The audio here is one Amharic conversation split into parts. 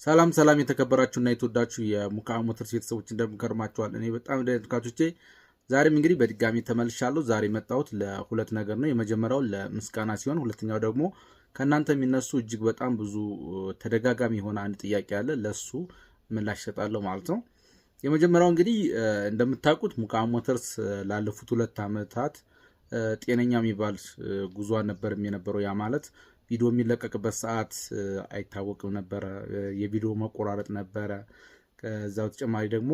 ሰላም ሰላም የተከበራችሁና የተወዳችሁ የሙካ ሞተርስ ቤተሰቦች እንደምንከርማችኋል። እኔ በጣም ደህንካቶቼ ዛሬም እንግዲህ በድጋሚ ተመልሻለሁ። ዛሬ መጣሁት ለሁለት ነገር ነው። የመጀመሪያው ለምስጋና ሲሆን ሁለተኛው ደግሞ ከእናንተ የሚነሱ እጅግ በጣም ብዙ ተደጋጋሚ የሆነ አንድ ጥያቄ አለ። ለሱ ምላሽ እሰጣለሁ ማለት ነው። የመጀመሪያው እንግዲህ እንደምታውቁት ሙካ ሞተርስ ላለፉት 2 ዓመታት ጤነኛ የሚባል ጉዞ ነበርም የነበረው። ያ ማለት ቪዲዮ የሚለቀቅበት ሰዓት አይታወቅም ነበረ። የቪዲዮ መቆራረጥ ነበረ። ከዛ በተጨማሪ ደግሞ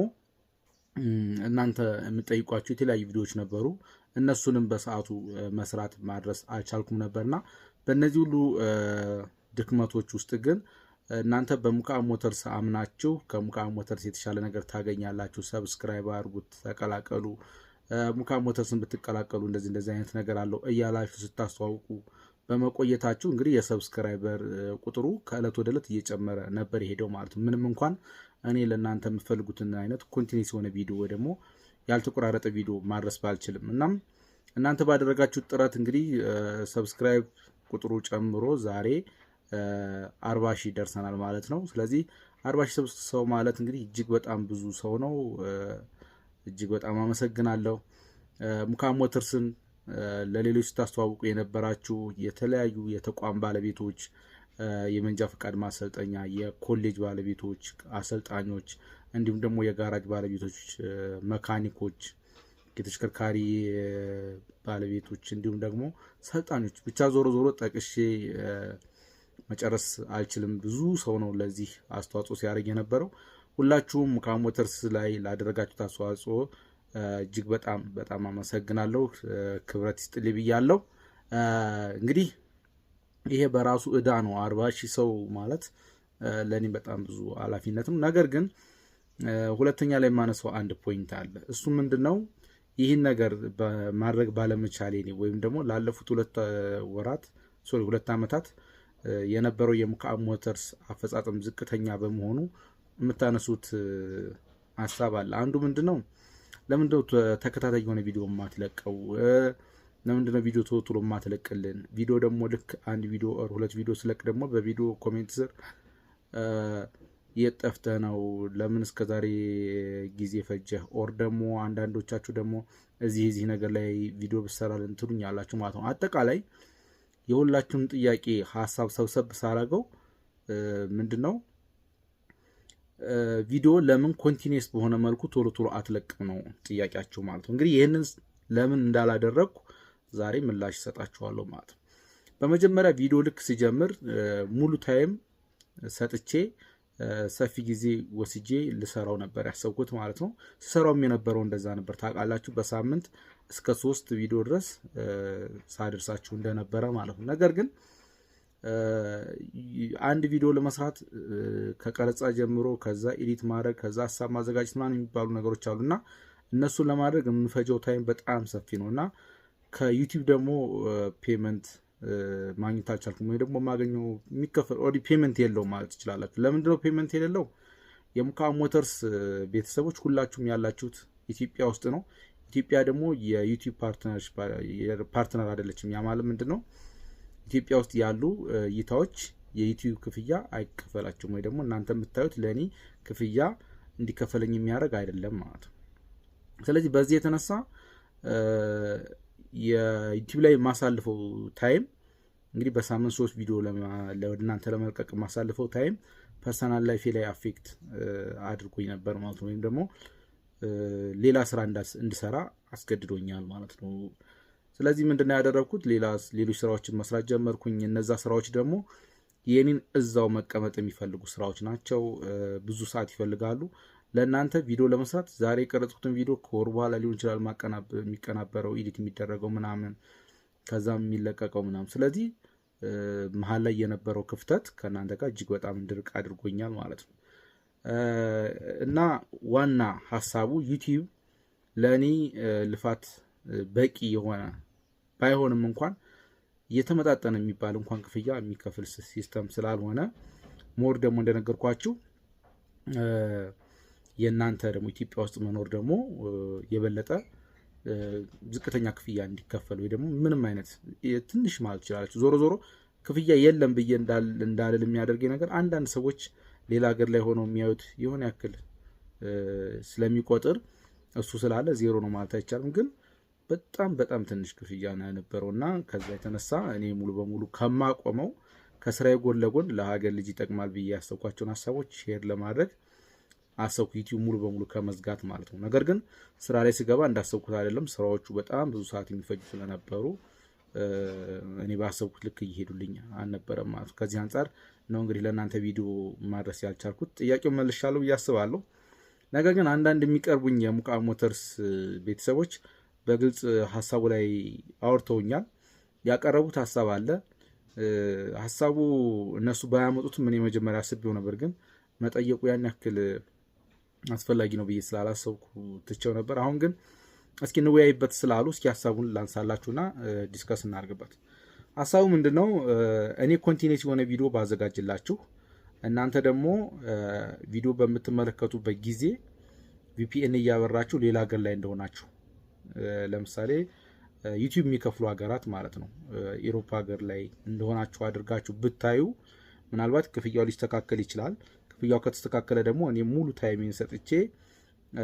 እናንተ የምትጠይቋቸው የተለያዩ ቪዲዮዎች ነበሩ። እነሱንም በሰዓቱ መስራት ማድረስ አልቻልኩም ነበርና በእነዚህ ሁሉ ድክመቶች ውስጥ ግን እናንተ በሙካ ሞተርስ አምናችሁ ከሙካ ሞተርስ የተሻለ ነገር ታገኛላችሁ፣ ሰብስክራይብ አድርጉት፣ ተቀላቀሉ፣ ሙካ ሞተርስን ብትቀላቀሉ እንደዚህ አይነት ነገር አለው እያላችሁ ስታስተዋውቁ በመቆየታችሁ እንግዲህ የሰብስክራይበር ቁጥሩ ከእለት ወደ እለት እየጨመረ ነበር የሄደው ማለት ነው። ምንም እንኳን እኔ ለእናንተ የምፈልጉትን አይነት ኮንቲኒስ የሆነ ቪዲዮ ወይ ደግሞ ያልተቆራረጠ ቪዲዮ ማድረስ ባልችልም፣ እናም እናንተ ባደረጋችሁት ጥረት እንግዲህ ሰብስክራይብ ቁጥሩ ጨምሮ ዛሬ 40 ሺህ ደርሰናል ማለት ነው። ስለዚህ 40 ሺህ ሰው ማለት እንግዲህ እጅግ በጣም ብዙ ሰው ነው። እጅግ በጣም አመሰግናለሁ። ሙካ ሞተርስን ለሌሎች ስታስተዋውቁ የነበራችሁ የተለያዩ የተቋም ባለቤቶች፣ የመንጃ ፈቃድ ማሰልጠኛ፣ የኮሌጅ ባለቤቶች፣ አሰልጣኞች፣ እንዲሁም ደግሞ የጋራጅ ባለቤቶች፣ መካኒኮች፣ የተሽከርካሪ ባለቤቶች እንዲሁም ደግሞ ሰልጣኞች፣ ብቻ ዞሮ ዞሮ ጠቅሼ መጨረስ አልችልም። ብዙ ሰው ነው ለዚህ አስተዋጽኦ ሲያደርግ የነበረው። ሁላችሁም ሙካ ሞተርስ ላይ ላደረጋችሁት አስተዋጽኦ እጅግ በጣም በጣም አመሰግናለሁ። ክብረት ይስጥልኝ ብያለሁ። እንግዲህ ይሄ በራሱ እዳ ነው። 40 ሺህ ሰው ማለት ለኔ በጣም ብዙ ኃላፊነት ነው። ነገር ግን ሁለተኛ ላይ የማነሳው አንድ ፖይንት አለ። እሱ ምንድነው? ይህን ነገር ማድረግ ባለመቻሌ ነው ወይም ደግሞ ላለፉት 2 ዓመታት የነበረው የሙካ ሞተርስ አፈጻጸም ዝቅተኛ በመሆኑ የምታነሱት ሀሳብ አለ። አንዱ ምንድነው? ለምንድነው ተከታታይ የሆነ ቪዲዮ ማትለቀው? ለምንድነው ቪዲዮ ቶሎ ማትለቅልን? ቪዲዮ ደግሞ ልክ አንድ ቪዲዮ ኦር 2 ቪዲዮ ስለቅ ደግሞ በቪዲዮ ኮሜንት ስር የጠፍተህ ነው፣ ለምን እስከዛሬ ጊዜ ፈጀህ? ኦር ደግሞ አንዳንዶቻችሁ ደግሞ እዚህ ነገር ላይ ቪዲዮ ብሰራልን ትሉኝ ያላችሁ ማለት ነው። አጠቃላይ የሁላችሁም ጥያቄ ሀሳብ ሰብሰብ ሳላገው ምንድነው ቪዲዮ ለምን ኮንቲኒየስ በሆነ መልኩ ቶሎ አትለቅም ነው ጥያቄያችሁ ማለት ነው። እንግዲህ ይህንን ለምን እንዳላደረግኩ ዛሬ ምላሽ እሰጣችኋለሁ ማለት ነው። በመጀመሪያ ቪዲዮ ልክ ሲጀምር ሙሉ ታይም ሰጥቼ ሰፊ ጊዜ ወስጄ ልሰራው ነበር ያሰብኩት ማለት ነው። ስሰራውም የነበረው እንደዛ ነበር ታውቃላችሁ። በሳምንት እስከ 3 ቪዲዮ ድረስ ሳደርሳችሁ እንደነበረ ማለት ነው። ነገር ግን አንድ ቪዲዮ ለመስራት ከቀረጻ ጀምሮ ከዛ ኤዲት ማድረግ ከዛ ሀሳብ ማዘጋጀት ምናምን የሚባሉ ነገሮች አሉና እነሱን ለማድረግ የምንፈጀው ታይም በጣም ሰፊ ነውና ከዩቲዩብ ደግሞ ፔመንት ማግኘት አልቻልኩም። ወይ ደግሞ ማገኘው የሚከፈል ኦዲ ፔመንት የለው ማለት ትችላላችሁ። ለምንድነው ፔመንት የሌለው? የሙካ ሞተርስ ቤተሰቦች ሁላችሁም ያላችሁት ኢትዮጵያ ውስጥ ነው። ኢትዮጵያ ደግሞ የዩቲዩብ ፓርትነር አይደለችም። ያ ማለት ምንድነው? ኢትዮጵያ ውስጥ ያሉ እይታዎች የዩቲዩብ ክፍያ አይከፈላቸውም፣ ወይ ደግሞ እናንተ የምታዩት ለኔ ክፍያ እንዲከፈለኝ የሚያደርግ አይደለም ማለት ነው። ስለዚህ በዚህ የተነሳ የዩቲዩብ ላይ የማሳልፈው ታይም እንግዲህ በሳምንት 3 ቪዲዮ ለእናንተ ለመልቀቅ የማሳልፈው ታይም ፐርሰናል ላይፍ ላይ አፌክት አድርጎኝ ነበር ማለት ነው። ወይም ደግሞ ሌላ ስራ እንድሰራ አስገድዶኛል ማለት ነው። ስለዚህ ምንድነው ያደረኩት? ሌሎች ስራዎችን መስራት ጀመርኩኝ። እነዛ ስራዎች ደግሞ የኔን እዛው መቀመጥ የሚፈልጉ ስራዎች ናቸው። ብዙ ሰዓት ይፈልጋሉ። ለእናንተ ቪዲዮ ለመስራት ዛሬ የቀረጽኩትን ቪዲዮ ከወር በኋላ ሊሆን ይችላል የሚቀናበረው ኤዲት የሚደረገው ምናምን ከዛም የሚለቀቀው ምናምን። ስለዚህ መሀል ላይ የነበረው ክፍተት ከእናንተ ጋር እጅግ በጣም እንድርቅ አድርጎኛል ማለት ነው። እና ዋና ሀሳቡ ዩቲዩብ ለእኔ ልፋት በቂ የሆነ ባይሆንም እንኳን የተመጣጠነ የሚባል እንኳን ክፍያ የሚከፍል ሲስተም ስላልሆነ ሞር ደግሞ እንደነገርኳችሁ የእናንተ ደግሞ ኢትዮጵያ ውስጥ መኖር ደግሞ የበለጠ ዝቅተኛ ክፍያ እንዲከፈል ወይ ደግሞ ምንም አይነት ትንሽ ማለት ይችላል። ዞሮ ክፍያ የለም ብዬ እንዳልል የሚያደርገኝ ነገር አንዳንድ ሰዎች ሌላ ሀገር ላይ ሆኖ የሚያዩት የሆነ ያክል ስለሚቆጥር እሱ ስላለ ዜሮ ነው ማለት አይቻልም። ግን በጣም ትንሽ ክፍያ ነው የነበረው እና ከዛ የተነሳ እኔ ሙሉ በሙሉ ከማቆመው ከስራዬ ጎን ለጎን ለሀገር ልጅ ይጠቅማል ብዬ ያሰብኳቸውን ሀሳቦች ሼር ለማድረግ አሰብኩ፣ ዩቲዩብ ሙሉ በሙሉ ከመዝጋት ማለት ነው። ነገር ግን ስራ ላይ ስገባ እንዳሰብኩት አይደለም። ስራዎቹ በጣም ብዙ ሰዓት የሚፈጁ ስለነበሩ እኔ ባሰብኩት ልክ እየሄዱልኝ አልነበረም ማለት ነው። ከዚህ አንጻር ነው እንግዲህ ለእናንተ ቪዲዮ ማድረስ ያልቻልኩት። ጥያቄውን መልሻለሁ ብዬ አስባለሁ። ነገር ግን አንዳንድ የሚቀርቡኝ የሙቃም ሞተርስ ቤተሰቦች በግልጽ ሀሳቡ ላይ አውርተውኛል። ያቀረቡት ሀሳብ አለ። ሀሳቡ እነሱ ባያመጡትም እኔ መጀመሪያ አስቤው ነበር፣ ግን መጠየቁ ያን ያክል አስፈላጊ ነው ብዬ ስላላሰብኩ ትቼው ነበር። አሁን ግን እስኪ እንወያይበት ስላሉ እስኪ ሀሳቡን ላንሳላችሁና ዲስከስ እናርግበት። ሀሳቡ ምንድነው? እኔ ኮንቲኒቲ የሆነ ቪዲዮ ባዘጋጅላችሁ እናንተ ደግሞ ቪዲዮ በምትመለከቱበት ጊዜ ቪፒኤን እያበራችሁ ሌላ ሀገር ላይ እንደሆናችሁ፣ ለምሳሌ ዩቲዩብ የሚከፍሉ ሀገራት ማለት ነው፣ ኢሮፓ ሀገር ላይ እንደሆናችሁ አድርጋችሁ ብታዩ ምናልባት ክፍያው ሊስተካከል ይችላል። ክፍያው ከተስተካከለ ደግሞ እኔ ሙሉ ታይሜን ሰጥቼ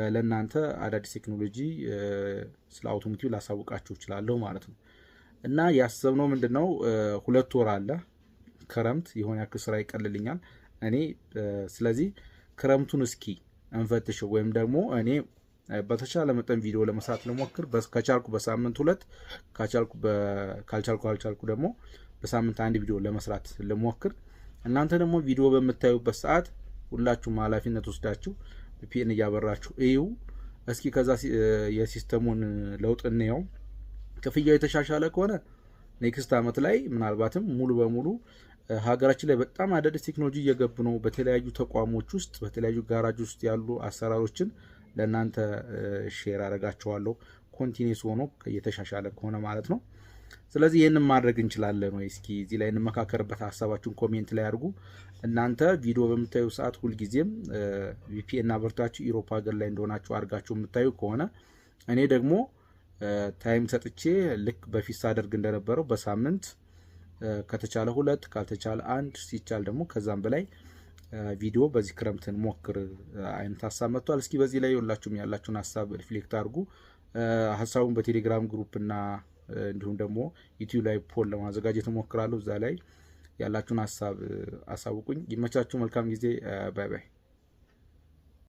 ለእናንተ አዳዲስ ቴክኖሎጂ ስለ አውቶሞቲቭ ላሳውቃችሁ እችላለሁ ማለት ነው። እና ያሰብነው ምንድነው 2 ወር አለ ክረምት፣ የሆነ ያክል ስራ ይቀልልኛል እኔ። ስለዚህ ክረምቱን እስኪ እንፈትሸው፣ ወይም ደግሞ እኔ በተቻለ መጠን ቪዲዮ ለመስራት ልሞክር። ከቻልኩ በሳምንት 2፣ ካልቻልኩ ደግሞ በሳምንት 1 ቪዲዮ ለመስራት ልሞክር። እናንተ ደግሞ ቪዲዮ በምታዩበት ሰዓት ሁላችሁም ኃላፊነት ወስዳችሁ ቪፒኤን እያበራችሁ እዩ። እስኪ ከዛ የሲስተሙን ለውጥ እንየው። ክፍያው የተሻሻለ ከሆነ ኔክስት አመት ላይ ምናልባትም ሙሉ በሙሉ ሀገራችን ላይ በጣም አዳዲስ ቴክኖሎጂ እየገቡ ነው። በተለያዩ ተቋሞች ውስጥ በተለያዩ ጋራጅ ውስጥ ያሉ አሰራሮችን ለእናንተ ሼር አደርጋችኋለሁ፣ ኮንቲኒስ ሆኖ እየተሻሻለ ከሆነ ማለት ነው። ስለዚህ ይህንን ማድረግ እንችላለን ወይ? እስኪ እዚህ ላይ እንመካከርበት። ሀሳባችሁን ኮሜንት ላይ አድርጉ። እናንተ ቪዲዮ በምታዩ ሰዓት ሁልጊዜም ቪፒኤን አበርታችሁ ኢሮፓ ሀገር ላይ እንደሆናችሁ አድርጋችሁ የምታዩ ከሆነ እኔ ደግሞ ታይም ሰጥቼ ልክ በፊት ሳደርግ እንደነበረው በሳምንት ከተቻለ 2 ካልተቻለ 1 ሲቻል ደግሞ ከዛም በላይ ቪዲዮ በዚህ ክረምትን ሞክር አይነት ሀሳብ መጥቷል። እስኪ በዚህ ላይ ሁላችሁም ያላችሁን ሀሳብ ሪፍሌክት አድርጉ። ሀሳቡን በቴሌግራም ግሩፕ እና እንዲሁም ደግሞ ዩቲዩብ ላይ ፖል ለማዘጋጀት እሞክራለሁ። እዛ ላይ ያላችሁን ሀሳብ አሳውቁኝ። ይመቻችሁ። መልካም ጊዜ። ባይ ባይ።